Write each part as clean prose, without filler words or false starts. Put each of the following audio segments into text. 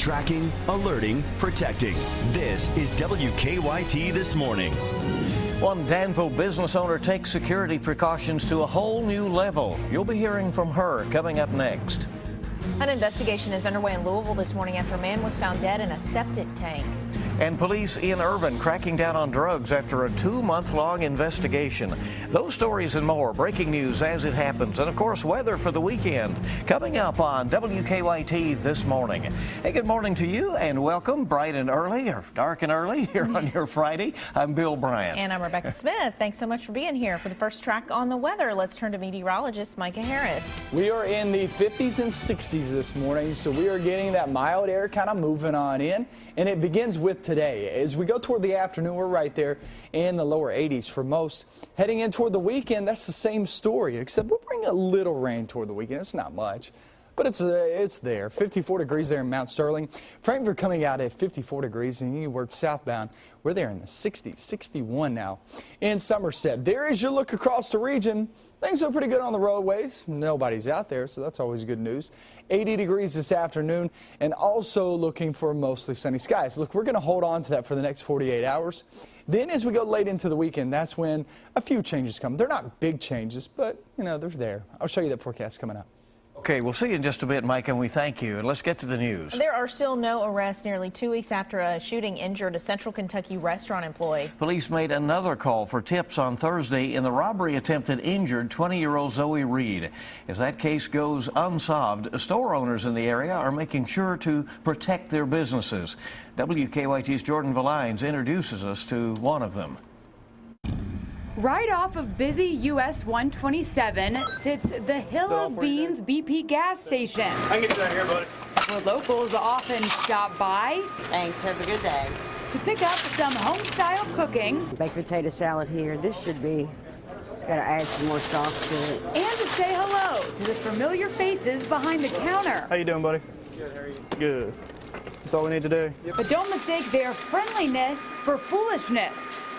Tracking, alerting, protecting. This is WKYT This Morning. One Danville business owner takes security precautions to a whole new level. You'll be hearing from her coming up next. An investigation is underway in Louisville this morning after a man was found dead in a septic tank. And police in Irvine cracking down on drugs after a 2-month-long investigation. Those stories and more, breaking news as it happens. And, of course, weather for the weekend coming up on WKYT This Morning. Hey, good morning to you and welcome, bright and early, or dark and early, here on your Friday. I'm Bill Bryant. And I'm Rebecca Smith. Thanks so much for being here. For the first track on the weather, let's turn to meteorologist Micah Harris. We are in the 50s and 60s this morning, so we are getting that mild air kind of moving on in. And it begins with today. As we go toward the afternoon, we're right there in the lower 80s for most. Heading in toward the weekend, that's the same story, except we'll bring a little rain toward the weekend. It's not much, but it's there. 54 degrees there in Mount Sterling. Frankfort coming out at 54 degrees, and you work southbound. We're there in the 60s, 61 now in Somerset. There is your look across the region. Things are pretty good on the roadways. Nobody's out there, so that's always good news. 80 degrees this afternoon, and also looking for mostly sunny skies. Look, we're going to hold on to that for the next 48 hours. Then as we go late into the weekend, that's when a few changes come. They're not big changes, but, you know, they're there. I'll show you that forecast coming up. Okay, we'll see you in just a bit, Mike, and we thank you. And let's get to the news. There are still no arrests nearly 2 weeks after a shooting injured a Central Kentucky restaurant employee. Police made another call for tips on Thursday in the robbery attempt that injured 20-year-old Zoe Reed. As that case goes unsolved, store owners in the area are making sure to protect their businesses. WKYT's Jordan Valines introduces us to one of them. Right off of busy US 127 sits the Hill of Beans BP gas station, I can get you out here, buddy. where locals often stop by Thanks. Have a good day. to pick up some home-style cooking Baked potato salad here. This should be, just got to add some more sauce to it. and to say hello to the familiar faces behind the counter. How you doing, buddy? Good, how are you? Good. That's all we need to do. But don't mistake their friendliness for foolishness.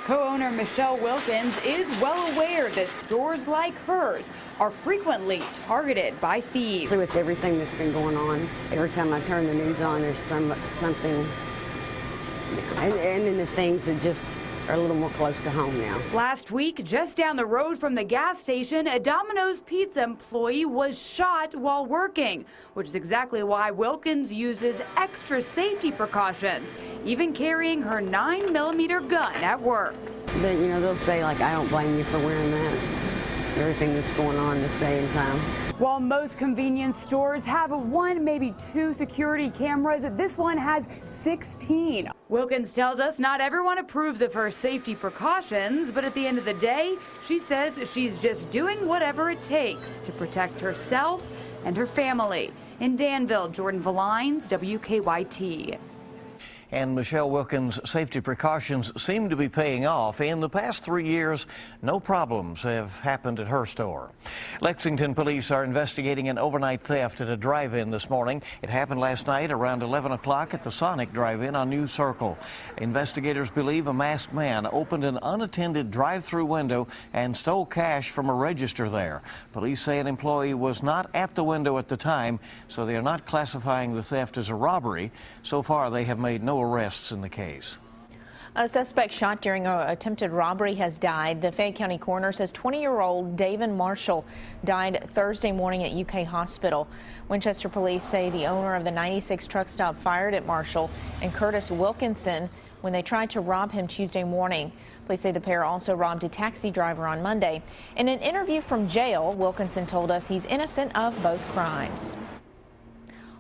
Co-owner Michelle Wilkins is well aware that stores like hers are frequently targeted by thieves. With everything that's been going on, every time I turn the news on, there's something, and then the things that just are a little more close to home now. Last week, just down the road from the gas station, a Domino's Pizza employee was shot while working, which is exactly why Wilkins uses extra safety precautions, even carrying her 9mm gun at work. But, you know, they'll say, like, I don't blame you for wearing that. Everything that's going on this day and time. While most convenience stores have 1, maybe 2 security cameras, this one has 16. Wilkins tells us not everyone approves of her safety precautions, but at the end of the day, she says she's just doing whatever it takes to protect herself and her family. In Danville, Jordan Valines, WKYT. And Michelle Wilkins' safety precautions seem to be paying off. In the past 3 years, no problems have happened at her store. Lexington police are investigating an overnight theft at a drive-in this morning. It happened last night around 11 o'clock at the Sonic Drive-In on New Circle. Investigators believe a masked man opened an unattended drive-through window and stole cash from a register there. Police say an employee was not at the window at the time, so they are not classifying the theft as a robbery. So far, they have made no arrests in the case. A suspect shot during an attempted robbery has died. The Fayette County coroner says 20-year-old David Marshall died Thursday morning at UK Hospital. Winchester police say the owner of the 96 truck stop fired at Marshall and Curtis Wilkinson when they tried to rob him Tuesday morning. Police say the pair also robbed a taxi driver on Monday. In an interview from jail, Wilkinson told us he's innocent of both crimes.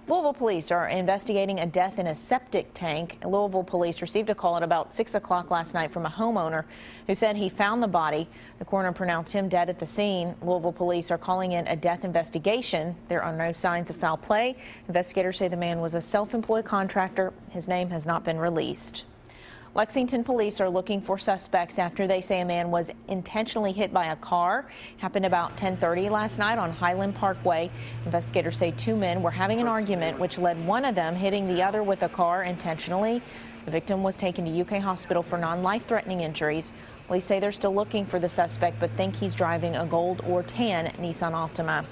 Louisville police are investigating a death in a septic tank. Louisville police received a call at about 6 o'clock last night from a homeowner who said he found the body. The coroner pronounced him dead at the scene. Louisville police are calling in a death investigation. There are no signs of foul play. Investigators say the man was a self-employed contractor. His name has not been released. Lexington police are looking for suspects after they say a man was intentionally hit by a car. Happened about 10:30 last night on Highland Parkway. Investigators say 2 men were having an argument which led one of them hitting the other with a car intentionally. The victim was taken to UK Hospital for non-life-threatening injuries. Police say they're still looking for the suspect but think he's driving a gold or tan Nissan Altima.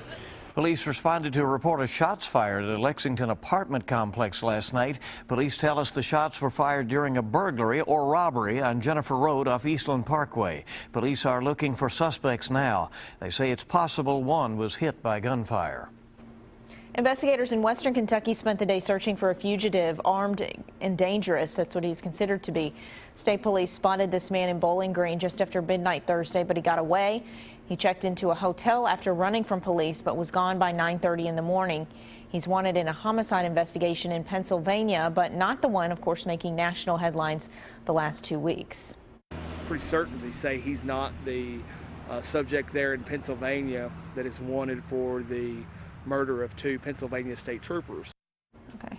Police responded to a report of shots fired at a Lexington apartment complex last night. Police tell us the shots were fired during a burglary or robbery on Jennifer Road off Eastland Parkway. Police are looking for suspects now. They say it's possible one was hit by gunfire. Investigators in western Kentucky spent the day searching for a fugitive armed and dangerous. That's what he's considered to be. State police spotted this man in Bowling Green just after midnight Thursday, but he got away. He checked into a hotel after running from police, but was gone by 9:30 in the morning. He's wanted in a homicide investigation in Pennsylvania, but not the one, of course, making national headlines the last 2 weeks. Pretty certain to say he's not the subject there in Pennsylvania that is wanted for the murder of 2 Pennsylvania state troopers. Okay.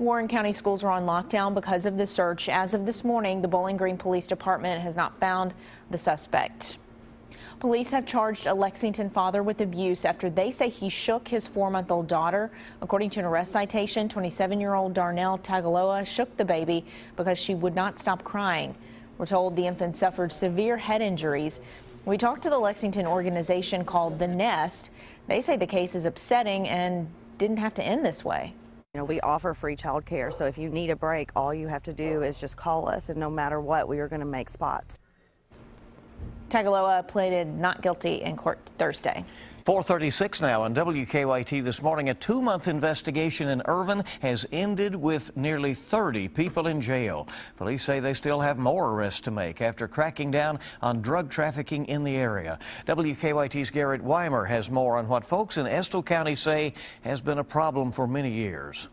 Warren County schools are on lockdown because of the search. As of this morning, the Bowling Green Police Department has not found the suspect. Police have charged a Lexington father with abuse after they say he shook his 4-month-old daughter. According to an arrest citation, 27-year-old Darnell Tagaloa shook the baby because she would not stop crying. We're told the infant suffered severe head injuries. We talked to the Lexington organization called The Nest. They say the case is upsetting and didn't have to end this way. You know, we offer free child care, so if you need a break, all you have to do is just call us, and no matter what, we are going to make spots. Tagaloa pleaded not guilty in court Thursday. 4:36 now on WKYT this morning. A 2-month investigation in Irvin has ended with nearly 30 people in jail. Police say they still have more arrests to make after cracking down on drug trafficking in the area. WKYT's Garrett Weimer has more on what folks in Estill County say has been a problem for many years.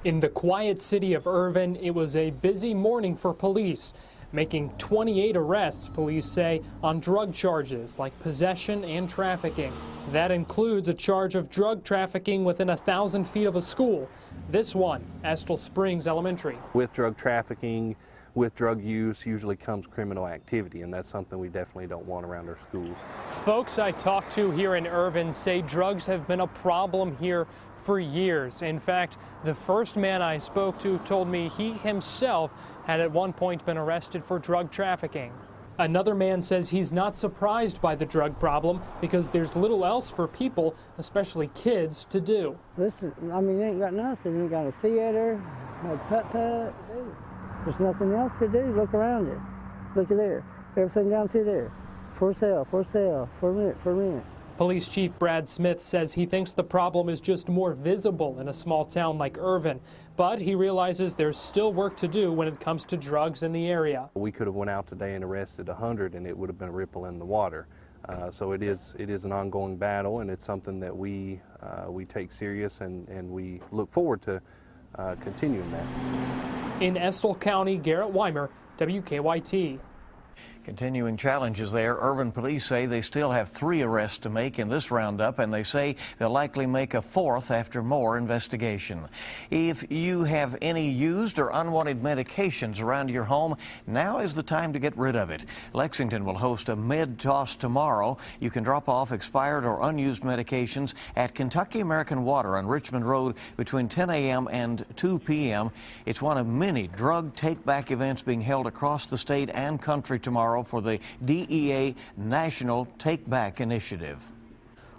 In the quiet city of Irvin, it was a busy morning for police, making 28 arrests, police say, on drug charges like possession and trafficking. That includes a charge of drug trafficking within 1,000 feet of a school. This one, Estill Springs Elementary. With drug trafficking, with drug use, usually comes criminal activity, and that's something we definitely don't want around our schools. Folks I talked to here in Irvin say drugs have been a problem here for years. In fact, the first man I spoke to told me he himself had at one point been arrested for drug trafficking. Another man says he's not surprised by the drug problem because there's little else for people, especially kids, to do. Listen, I mean, you ain't got nothing. You ain't got a theater, no putt-putt. There's nothing else to do. Look around it. Look at there. Everything down through there. For sale, for sale, for rent, for rent. Police Chief Brad Smith says he thinks the problem is just more visible in a small town like Irvin, but he realizes there's still work to do when it comes to drugs in the area. We could have went out today and arrested 100 and it would have been a ripple in the water. So it is an ongoing battle, and it's something that we take serious, and we look forward to continuing that. In Estill County, Garrett Weimer, WKYT. Continuing challenges there. Irvin police say they still have 3 arrests to make in this roundup, and they say they'll likely make a 4th after more investigation. If you have any used or unwanted medications around your home, now is the time to get rid of it. Lexington will host a med-toss tomorrow. You can drop off expired or unused medications at Kentucky American Water on Richmond Road between 10 a.m. and 2 p.m. It's one of many drug take-back events being held across the state and country tomorrow for the DEA National Take Back Initiative.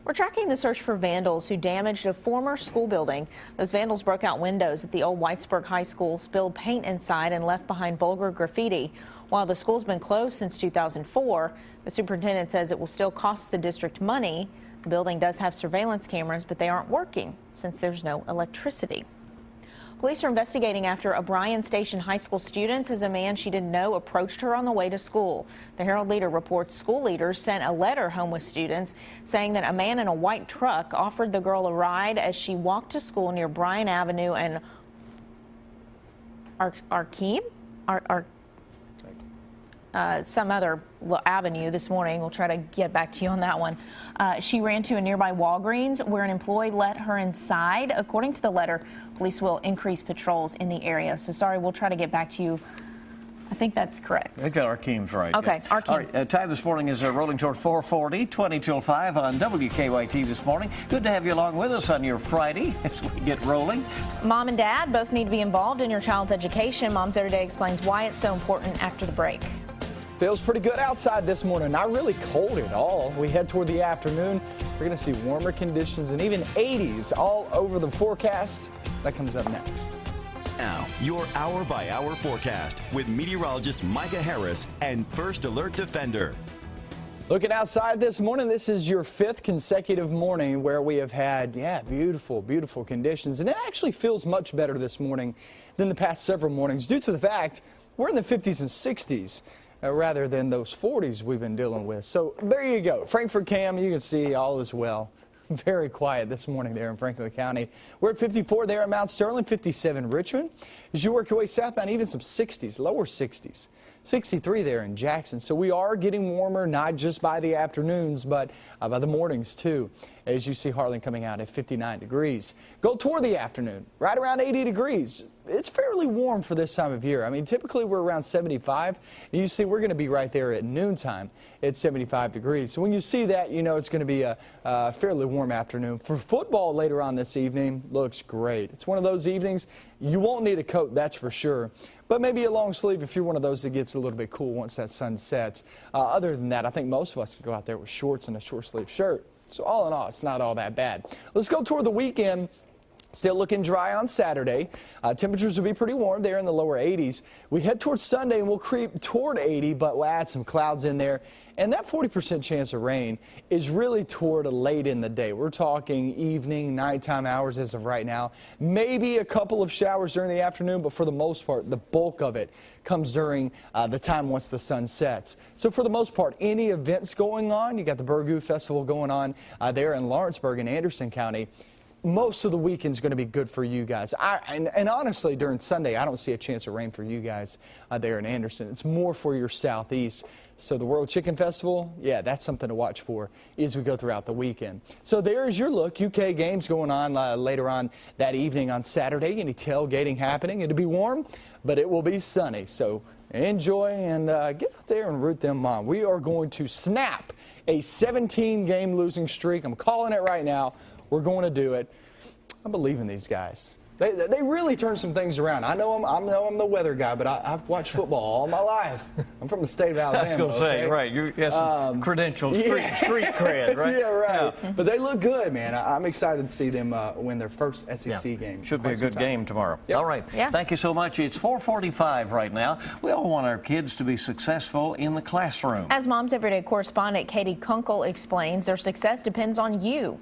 We're tracking the search for vandals who damaged a former school building. Those vandals broke out windows at the old Whitesburg High School, spilled paint inside, and left behind vulgar graffiti. While the school's been closed since 2004, the superintendent says it will still cost the district money. The building does have surveillance cameras, but they aren't working since there's no electricity. Police are investigating after a Bryan Station High School student says a man she didn't know approached her on the way to school. The Herald-Leader reports school leaders sent a letter home with students saying that a man in a white truck offered the girl a ride as she walked to school near Bryan Avenue and some other avenue this morning. We'll try to get back to you on that one. She ran to a nearby Walgreens where an employee let her inside. According to the letter, police will increase patrols in the area. So sorry, we'll try to get back to you. I think that's correct. I think Arkeem's right. Okay, yeah. Arkeem. All right, time this morning is rolling toward 4:40, 20 till 5 on WKYT this morning. Good to have you along with us on your Friday as we get rolling. Mom and Dad both need to be involved in your child's education. Moms Every Day explains why it's so important after the break. Feels pretty good outside this morning. Not really cold at all. We head toward the afternoon. We're going to see warmer conditions and even 80s all over the forecast. That comes up next. Now, your hour-by-hour forecast with meteorologist Micah Harris and First Alert Defender. Looking outside this morning, this is your 5th consecutive morning where we have had, beautiful, beautiful conditions. And it actually feels much better this morning than the past several mornings due to the fact we're in the 50s and 60s. Rather than those 40s we've been dealing with. So there you go. Frankfort Cam, you can see all is well. Very quiet this morning there in Franklin County. We're at 54 there at Mount Sterling, 57 Richmond. As you work your way southbound, even some 60s, lower 60s. 63 there in Jackson. So we are getting warmer, not just by the afternoons, but by the mornings too. As you see Harlan coming out at 59 degrees. Go toward the afternoon, right around 80 degrees. It's fairly warm for this time of year. I mean, typically we're around 75. You see, we're going to be right there at noontime at 75 degrees. So when you see that, you know it's going to be a fairly warm afternoon. For football later on this evening, looks great. It's one of those evenings you won't need a coat, that's for sure. But maybe a long sleeve if you're one of those that gets a little bit cool once that sun sets. Other than that, I think most of us can go out there with shorts and a short sleeve shirt. So all in all, it's not all that bad. Let's go toward the weekend. Still looking dry on Saturday. Temperatures will be pretty warm there in the lower 80s. We head towards Sunday and we'll creep toward 80, but we'll add some clouds in there. And that 40% chance of rain is really toward late in the day. We're talking evening, nighttime hours as of right now. Maybe a couple of showers during the afternoon, but for the most part, the bulk of it comes during the time once the sun sets. So for the most part, any events going on, you got the Burgoo Festival going on there in Lawrenceburg in Anderson County. Most of the weekend's going to be good for you guys. And honestly, during Sunday, I don't see a chance of rain for you guys there in Anderson. It's more for your southeast. So the World Chicken Festival, that's something to watch for as we go throughout the weekend. So there's your look. UK games going on later on that evening on Saturday. Any tailgating happening. It'll be warm, but it will be sunny. So enjoy and get out there and root them on. We are going to snap a 17-game losing streak. I'm calling it right now. We're going to do it. I believe in these guys. They really turn some things around. I know I'm the weather guy, but I've watched football all my life. I'm from the state of Alabama. I was going to say, right, you have some credentials, street cred, right? Yeah, right. Yeah. But they look good, man. I'm excited to see them win their first SEC game. Should be a good game tomorrow. Yep. All right. Yeah. Thank you so much. It's 4:45 right now. We all want our kids to be successful in the classroom. As Mom's Everyday correspondent Katie Kunkel explains, their success depends on you.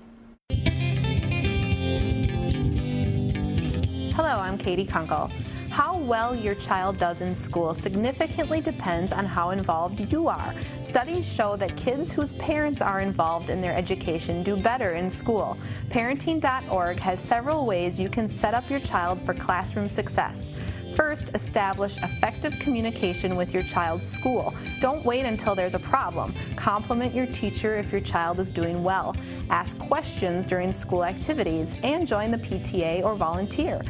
Hello, I'm Katie Kunkel. How well your child does in school significantly depends on how involved you are. Studies show that kids whose parents are involved in their education do better in school. Parenting.org has several ways you can set up your child for classroom success. First, establish effective communication with your child's school. Don't wait until there's a problem. Compliment your teacher if your child is doing well. Ask questions during school activities and join the PTA or volunteer.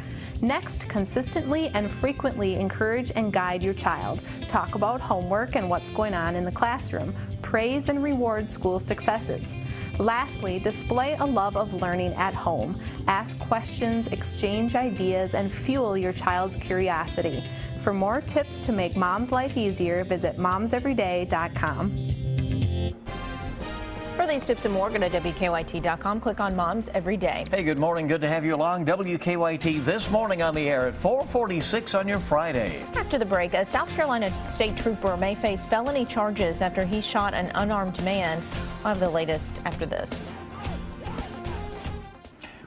Next, consistently and frequently encourage and guide your child. Talk about homework and what's going on in the classroom. Praise and reward school successes. Lastly, display a love of learning at home. Ask questions, exchange ideas, and fuel your child's curiosity. For more tips to make mom's life easier, visit momseveryday.com. For these tips and more, go to WKYT.com. Click on Moms Every Day. Hey, good morning. Good to have you along. WKYT this morning on the air at 4:46 on your Friday. After the break, a South Carolina state trooper may face felony charges after he shot an unarmed man. We'll have the latest after this.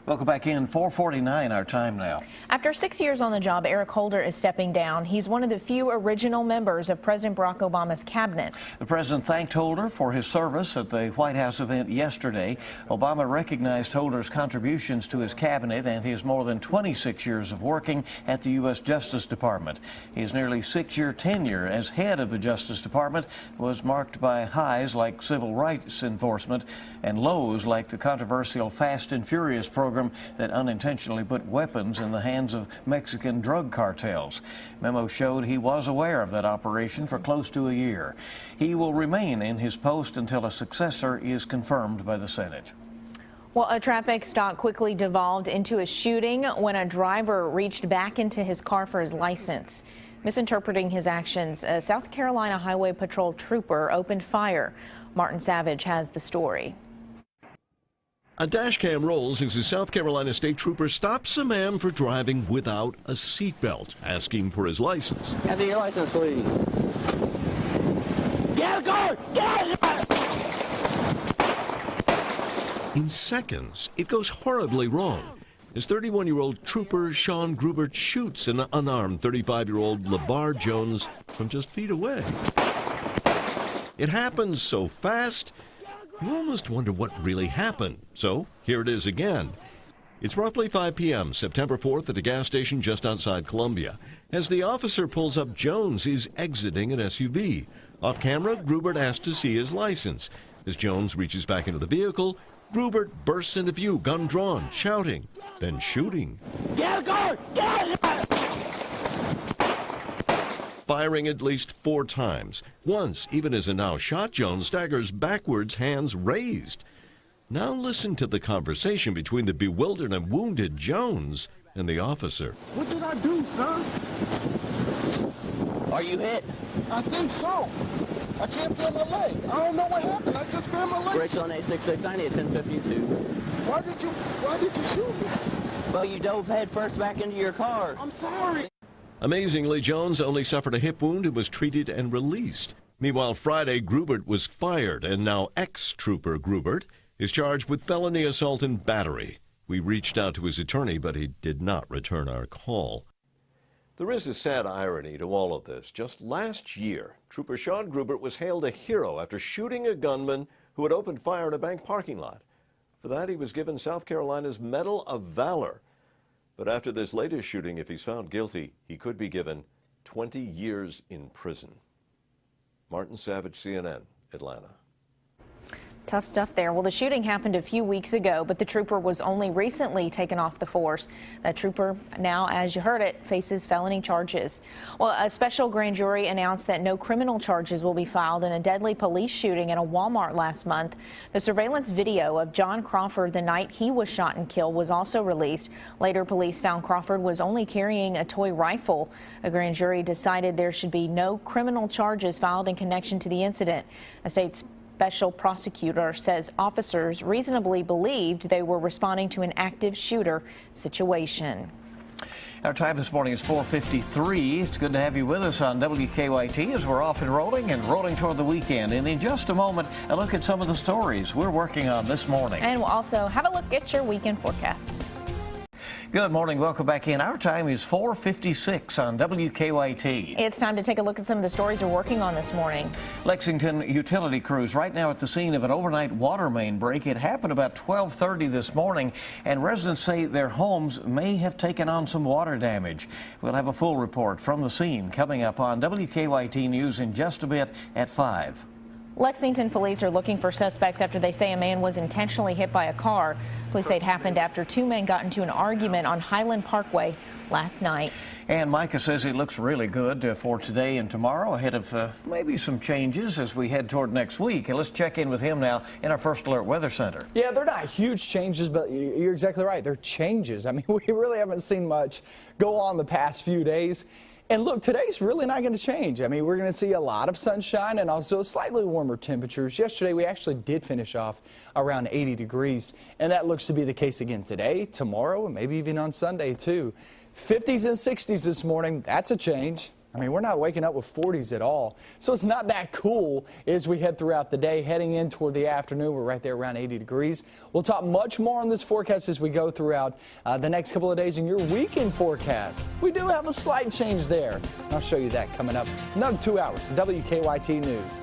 Welcome back in. 4:49 our time now. After 6 years on the job, Eric Holder is stepping down. He's one of the few original members of President Barack Obama's cabinet. The president thanked Holder for his service at the White House event yesterday. Obama recognized Holder's contributions to his cabinet and his more than 26 years of working at the U.S. Justice Department. His nearly 6-year tenure as head of the Justice Department was marked by highs like civil rights enforcement and lows like the controversial Fast and Furious program that unintentionally put weapons in the hands of Mexican drug cartels. Memo showed he was aware of that operation for close to a year. He will remain in his post until a successor is confirmed by the Senate. Well, a traffic stop quickly devolved into a shooting when a driver reached back into his car for his license. Misinterpreting his actions, a South Carolina Highway Patrol trooper opened fire. Martin Savage has the story. A dash cam rolls as a South Carolina state trooper stops a man for driving without a seatbelt, asking for his license. Can I see your license, please? Get out of the car! Get out! In seconds, it goes horribly wrong as 31-year-old trooper Sean Grubert shoots an unarmed 35-year-old LeVar Jones from just feet away. It happens so fast, you almost wonder what really happened. So here it is again. It's roughly 5 p.m., September 4th, at a gas station just outside Columbia. As the officer pulls up, Jones is exiting an SUV. Off camera, Grubert asks to see his license. As Jones reaches back into the vehicle, Grubert bursts into view, gun drawn, shouting, then shooting. Get out of the car! Get out! Firing at least 4 times. Once, even as a now shot Jones staggers backwards, hands raised. Now listen to the conversation between the bewildered and wounded Jones and the officer. What did I do, sir? Are you hit? I think so. I can't feel my leg. I don't know what happened. I just grabbed my leg. Rachel on 86690 at 1052. Why did you shoot me? Well, you dove head first back into your car. I'm sorry. Amazingly, Jones only suffered a hip wound and was treated and released. Meanwhile, Friday, Grubert was fired, and now ex-trooper Grubert is charged with felony assault and battery. We reached out to his attorney, but he did not return our call. There is a sad irony to all of this. Just last year, Trooper Sean Grubert was hailed a hero after shooting a gunman who had opened fire in a bank parking lot. For that, he was given South Carolina's Medal of Valor. But after this latest shooting, if he's found guilty, he could be given 20 years in prison. Martin Savage, CNN, Atlanta. Tough stuff there. Well, the shooting happened a few weeks ago, but the trooper was only recently taken off the force. That trooper now, as you heard it, faces felony charges. Well, a special grand jury announced that no criminal charges will be filed in a deadly police shooting at a Walmart last month. The surveillance video of John Crawford the night he was shot and killed was also released. Later, police found Crawford was only carrying a toy rifle. A grand jury decided there should be no criminal charges filed in connection to the incident. A state special prosecutor says officers reasonably believed they were responding to an active shooter situation. Our time this morning is 4:53. It's good to have you with us on WKYT as we're off and rolling toward the weekend. And in just a moment, a look at some of the stories we're working on this morning. And we'll also have a look at your weekend forecast. Good morning. Welcome back in. Our time is 4:56 on WKYT. It's time to take a look at some of the stories we're working on this morning. Lexington utility crews right now at the scene of an overnight water main break. It happened about 12:30 this morning, and residents say their homes may have taken on some water damage. We'll have a full report from the scene coming up on WKYT News in just a bit at 5. Lexington police are looking for suspects after they say a man was intentionally hit by a car. Police say it happened after 2 men got into an argument on Highland Parkway last night. And Micah says it looks really good for today and tomorrow, ahead of maybe some changes as we head toward next week. And let's check in with him now in our First Alert Weather Center. Yeah, they're not huge changes, but you're exactly right. They're changes. I mean, we really haven't seen much go on the past few days. And look, today's really not going to change. I mean, we're going to see a lot of sunshine and also slightly warmer temperatures. Yesterday, we actually did finish off around 80 degrees, and that looks to be the case again today, tomorrow, and maybe even on Sunday, too. 50s and 60s this morning, that's a change. I mean, we're not waking up with 40s at all. So it's not that cool as we head throughout the day. Heading in toward the afternoon, we're right there around 80 degrees. We'll talk much more on this forecast as we go throughout the next couple of days in your weekend forecast. We do have a slight change there. I'll show you that coming up another 2 hours. WKYT News.